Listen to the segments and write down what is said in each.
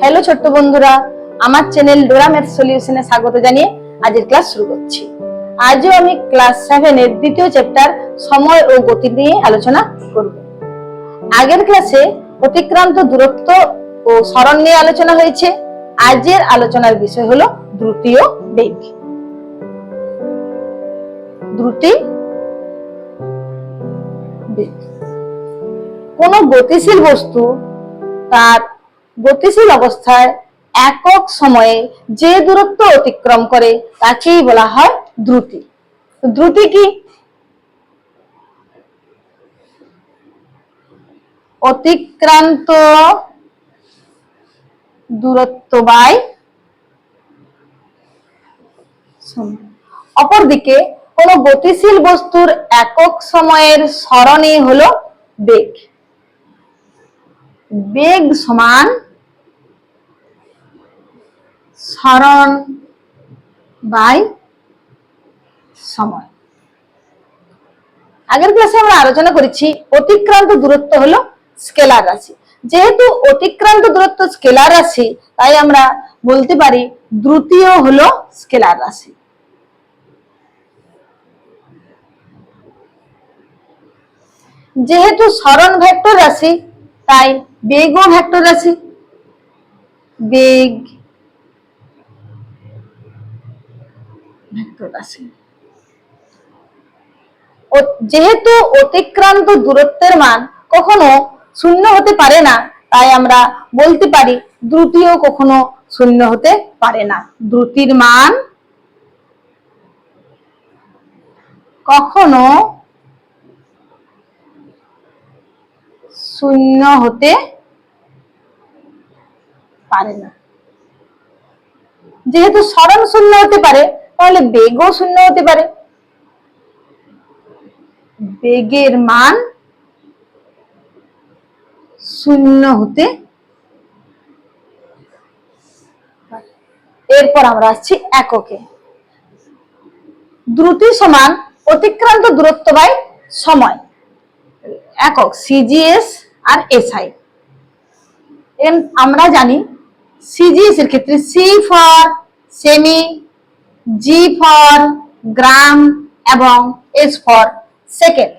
Hello ছোট্ট বন্ধুরা, আমার চ্যানেল ডোরা ম্যাথ সলিউশনে স্বাগত জানিয়ে আজকের ক্লাস শুরু করছি। আজও আমি ক্লাস 7 এর দ্বিতীয় চ্যাপ্টার সময় ও গতি নিয়ে আলোচনা করব। আগের ক্লাসে অতিক্রান্ত দূরত্ব ও সরণ নিয়ে আলোচনা হয়েছে। আজকের আলোচনার বিষয় হলো দ্রুতি ও বেগ। দ্রুতি, বেগ। কোন গতিশীল বস্তু তার গতিশীল অবস্থায় একক সময়ে যে দূরত্ব অতিক্রম করে তাকেই বলা হয় দ্রুতি। দ্রুতি কি? অতিক্রান্ত দূরত্ব বাই সময়। অপরদিকে কোন গতিশীল বস্তুর একক সময়ের সরণই হলো বেগ। বেগ সমান সরণ বাই সময়। আগের ক্লাসে আমরা আলোচনা করেছি অতিক্রান্ত দূরত্ব হলো স্কেলার রাশি। যেহেতু অতিক্রান্ত দূরত্ব স্কেলার রাশি, তাই আমরা বলতে পারি দ্রুতিও হলো স্কেলার রাশি। যেহেতু সরণ ভেক্টর রাশি, তাই বেগও ভেক্টর রাশি। বেগ ভেক্টর রাশি। যেহেতু অতিক্রান্ত দূরত্বের মান কখনো শূন্য হতে পারে না, তাই আমরা বলতে পারি দ্রুতিও কখনো শূন্য হতে পারে না। দ্রুতির মান কখনো শূন্য হতে পারে না। যেহেতু সরণ শূন্য হতে পারে, তাহলে বেগও শূন্য হতে পারে। বেগের মান শূন্য হতে পারে। এরপর আমরা আসছি এককে। দ্রুতি সমান অতিক্রান্ত দূরত্ব বাই সময়। একক সিজিএস আর এসআই। আমরা জানি সিজিএস এর ক্ষেত্রে সি ফর সেমি, জি ফর গ্রাম এবং এস ফর সেকেন্ড।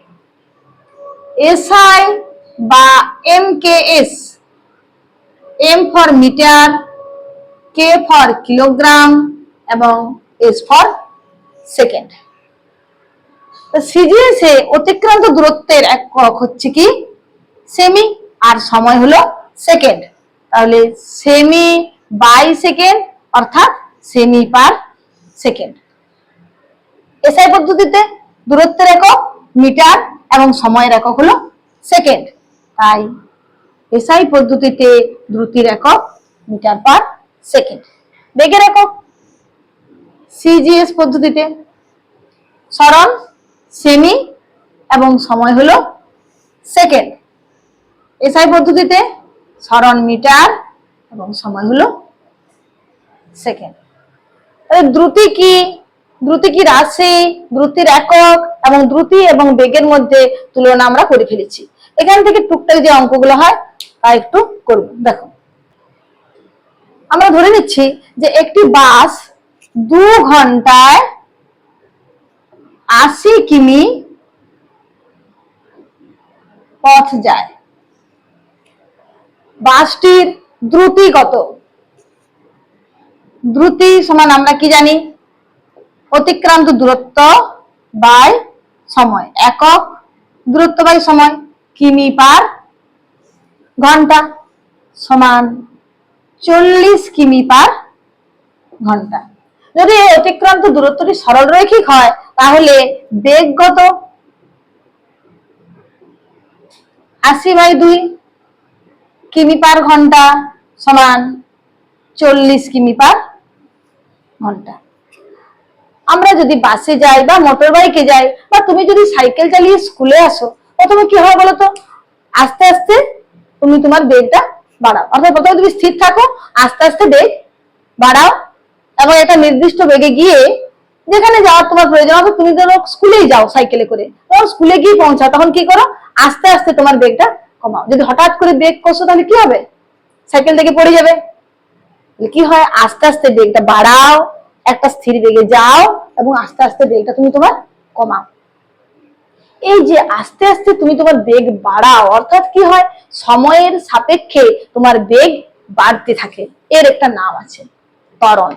এসআই বা MKS, M for metre, K for kilogram এবং এস ফর সেকেন্ড। সিজিএস এ অতিক্রান্ত দূরত্বের একক হচ্ছে কি সেমি, আর সময় হলো সেকেন্ড। তাহলে সেমি বাই সেকেন্ড অর্থাৎ সেমি পার সেকেন্ড। এসআই পদ্ধতিতে দূরত্বের একক মিটার এবং সময়ের একক হলো সেকেন্ড, তাই এসআই পদ্ধতিতে দ্রুতির একক মিটার পার সেকেন্ড। বেগের একক সিজিএস পদ্ধতিতে সরণ সেমি এবং সময় হলো সেকেন্ড। এসআই পদ্ধতিতে সরণ মিটার এবং সময় হলো সেকেন্ড। দ্রুতি কি? দ্রুতি কি রাশি, দ্রুতির একক এবং দ্রুতি এবং বেগের মধ্যে তুলনা আমরা করে ফেলেছি। এখান থেকে টুকটাক যে অঙ্কগুলো হয় তা একটু করব। দেখো, আমরা ধরে নিচ্ছি যে একটি বাস 2 ঘন্টায় 80 কিমি পথ যায়। বাসটির দ্রুতি কত? দ্রুতি সমান আমরা কি জানি? অতিক্রান্ত দূরত্ব বাই সময়। একক দূরত্ব বাই সময় কিমি পার ঘন্টা সমান 40 কিমি পার ঘন্টা। যদি অতিক্রান্ত দূরত্বটি সরলরৈখিক হয়, তাহলে বেগ কত? 80/2 কিমি পার ঘন্টা সমান 40 কিমি পার ঘন্টা। আমরা যদি বাসে যাই বা মোটর বাইকে যাই বা তুমি যদি সাইকেল চালিয়ে স্কুলে আসো, প্রথমে কি হয় বলতো? আস্তে আস্তে তুমি তোমার বেগটা বাড়াও, অর্থাৎ প্রথমে তুমি স্থির থাকো, আস্তে আস্তে বেগ বাড়াও এবং একটা নির্দিষ্ট বেগে গিয়ে যেখানে যাওয়ার তোমার প্রয়োজন হবে, তুমি ধরো স্কুলেই যাও সাইকেলে করে, তখন স্কুলে গিয়ে পৌঁছাও, তখন কি করো? আস্তে আস্তে তোমার বেগটা কমাও। যদি হঠাৎ করে ব্রেক কষো তাহলে কি হবে? সাইকেল থেকে পড়ে যাবে। কি হয়, আস্তে আস্তে বেগটা বাড়াও, একটা স্থির বেগে যাও এবং আস্তে আস্তে বেগটা তুমি তোমার কমাও। এই যে আস্তে আস্তে তুমি তোমার বেগ বাড়াও, অর্থাৎ কি হয়, সময়ের সাপেক্ষে তোমার বেগ বাড়তে থাকে, এর একটা নাম আছে ত্বরণ।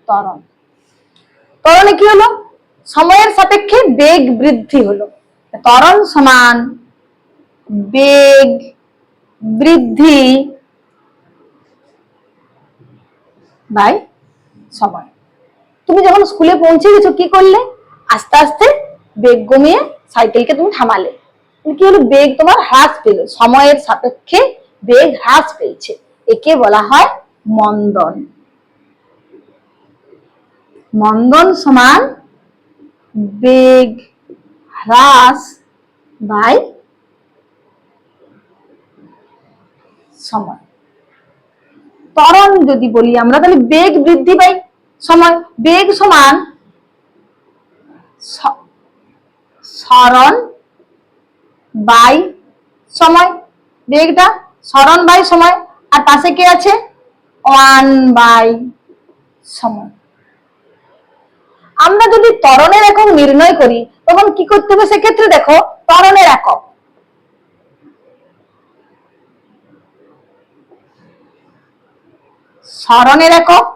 ত্বরণ, ত্বরণে কি হলো, সময়ের সাপেক্ষে বেগ বৃদ্ধি হলো। ত্বরণ সমান বেগ বৃদ্ধি বাই সময়। তুমি যখন স্কুলে পৌঁছে গেছো কি করলে, আস্তে আস্তে বেগ কমিয়ে সাইকেলকে তুমি থামালে, কি হলো, বেগ তোমার হ্রাস পেল, সময়ের সাপেক্ষে বেগ হ্রাস পেয়েছে, একে বলা হয় মন্দন। মন্দন সমান বেগ হ্রাস বাই সময়। ত্বরণ যদি বলি আমরা, তাহলে বেগ বৃদ্ধি বাই সময়, বেগ সমান সরণ বাই সময়, বেগটা সরণ বাই সময়, আর পাশে কি আছে, 1 বাই সময়। আমরা যদি ত্বরণের একক নির্ণয় করি তখন কি করতে হবে, সেক্ষেত্রে দেখো ত্বরণের একক সরণের একক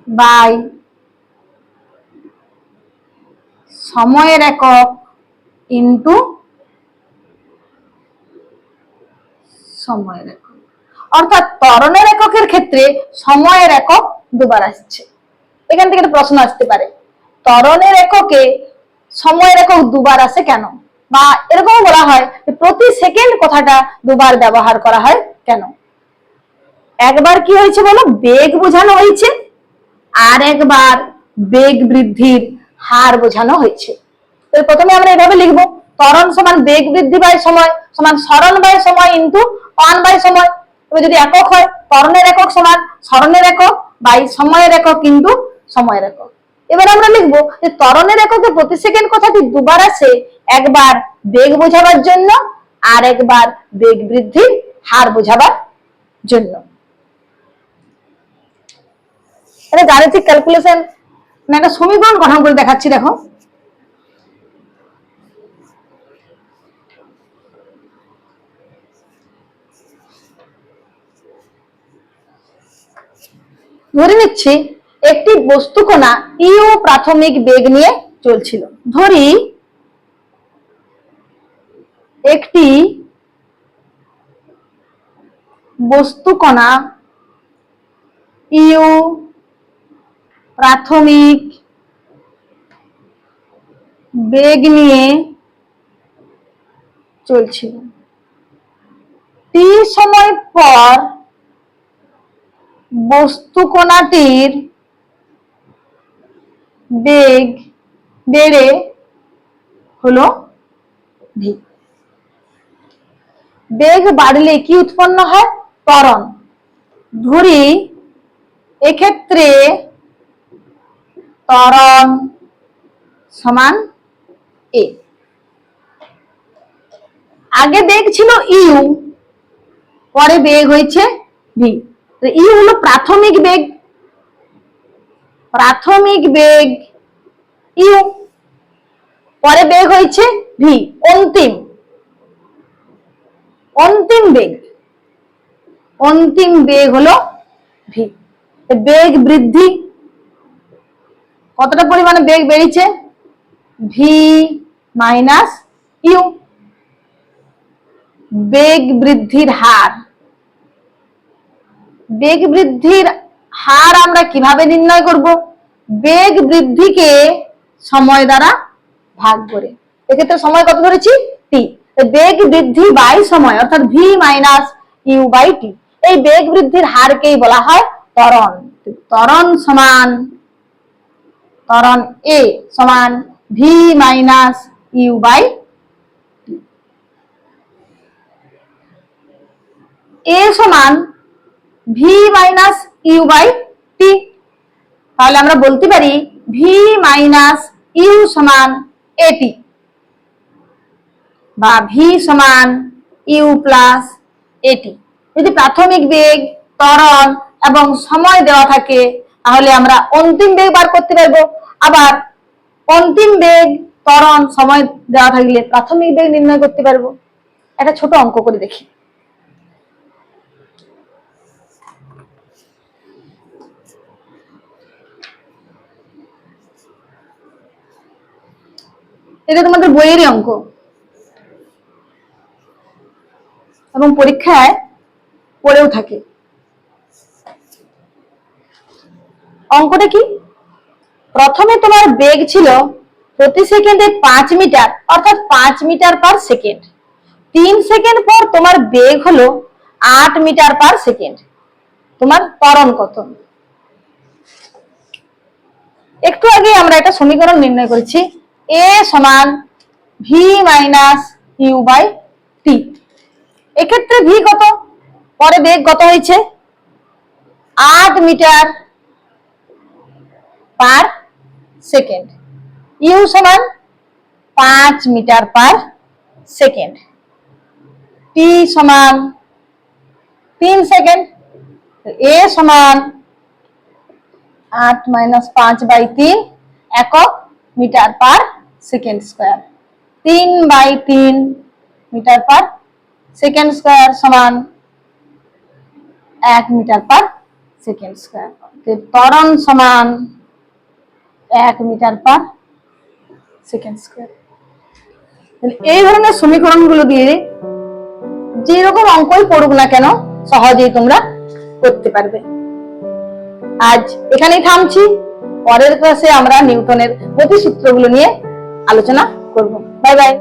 বাই সময়ের একক ইন্টু সময়ের একক। অর্থাৎ ত্বরণের এককের ক্ষেত্রে সময়ের একক দুবার আসছে। এখান থেকে একটা প্রশ্ন আসতে পারে, ত্বরণের এককে সময়ের একক দুবার আসে কেন, বা এরকম বলা হয় যে প্রতি সেকেন্ড কথাটা দুবার ব্যবহার করা হয় কেন। একবার কি হয়েছে বলো, বেগ বোঝানো হয়েছে, আর একবার বেগ বৃদ্ধির হার বোঝানো হয়েছে। প্রথমে আমরা এভাবে লিখবো, ত্বরণ সমান বেগ বৃদ্ধি বাই সময় সমান সরণ বাই সময় ইন্টু 1 বাই সময়। এবার যদি একক হয়, ত্বরণের একক সমান সরণের একক বাই সময়ের একক ইন্টু সময়ের একক। এবার আমরা লিখবো যে ত্বরণের এককে প্রতি সেকেন্ড কথাটি দুবার আসে, একবার বেগ বোঝাবার জন্য আর একবার বেগ বৃদ্ধির হার বোঝাবার জন্য। এটা গাণিতিক ক্যালকুলেশন, মানে একটা সমীকরণ গঠন করে দেখাচ্ছি, দেখো। ধরে নিচ্ছি একটি বস্তুকণা ইউ প্রাথমিক বেগ নিয়ে চলছিল। ধরি একটি বস্তুকণা ইউ প্রাথমিক বেগ নিয়ে চলছিল, টি সময় পর বস্তুকণাটির বেগ বেড়ে হলো ভি। বেগ বাড়লে কি উৎপন্ন হয়, ত্বরণ। ধরি এক্ষেত্রে ত্বরণ সমান এ। আগে বেগ ছিল ইউ, পরে বেগ হয়েছে ভি। ইউ হলো প্রাথমিক বেগ, প্রাথমিক বেগ ইউ, পরে বেগ হয়েছে ভি, অন্তিম অন্তিম বেগ, অন্তিম বেগ হলো ভি। বেগ বৃদ্ধি, কতটা পরিমাণে বেগ বেড়েছে, ভি মাইনাস ইউ। বেগ বৃদ্ধির হার, বেগ বৃদ্ধির হার আমরা কিভাবে নির্ণয় করব, বেগ বৃদ্ধিকে সময় দ্বারা ভাগ করে। এক্ষেত্রে সময় কত ধরেছি, টি। বেগ বৃদ্ধি বাই সময় অর্থাৎ V minus you by T, এই বেগ বৃদ্ধির হারকেই বলা হয় ত্বরণ। ত্বরণ সমান, ত্বরণ এ সমান V minus you by T. এ সমান V minus you by T. তাহলে আমরা বলতে পারি ভি মাইনাস ইউ সমান এটি। বা ভি সমান ইউ প্লাস এটি। যদি প্রাথমিক বেগ, ত্বরণ এবং সময় দেওয়া থাকে তাহলে আমরা অন্তিম বেগ বার করতে পারবো। আবার অন্তিম বেগ, ত্বরণ, সময় দেওয়া থাকলে প্রাথমিক বেগ নির্ণয় করতে পারবো। একটা ছোট অঙ্ক করে দেখি। এটা তোমাদের বইয়েরই অঙ্ক এবং পরীক্ষায় পড়েও থাকে। অঙ্কটা কি? প্রথমে তোমার বেগ ছিল প্রতি সেকেন্ডে 5 মিটার, অর্থাৎ 5 মিটার পার সেকেন্ড। 3 সেকেন্ড পর তোমার বেগ হলো 8 মিটার পার সেকেন্ড। তোমার ত্বরণ কত? একটু আগে আমরা একটা সমীকরণ নির্ণয় করেছি, a সমান V minus you by T. এক্ষেত্রে ভি কত, পরে বেগ কত হয়েছে 8 মিটার পার সেকেন্ড, ইউ সমান 5 মিটার পার সেকেন্ড, টি সমান 3 সেকেন্ড, এ সমান 8 মাইনাস 5 বাই 3 একক metre per second square. 3 by 3 metre per second square সমান 1 মিটার পার সেকেন্ড স্কয়ার। ত্বরণ সমান 1 মিটার পার সেকেন্ড স্কয়ার। এই ধরনের সমীকরণগুলো দিয়ে যে রকম অঙ্কই পড়ুক না কেন সহজেই তোমরা করতে পারবে। আজ এখানেই থামছি, পরের ক্লাসে আমরা নিউটনের গতিসূত্রগুলো নিয়ে আলোচনা করব। Bye bye.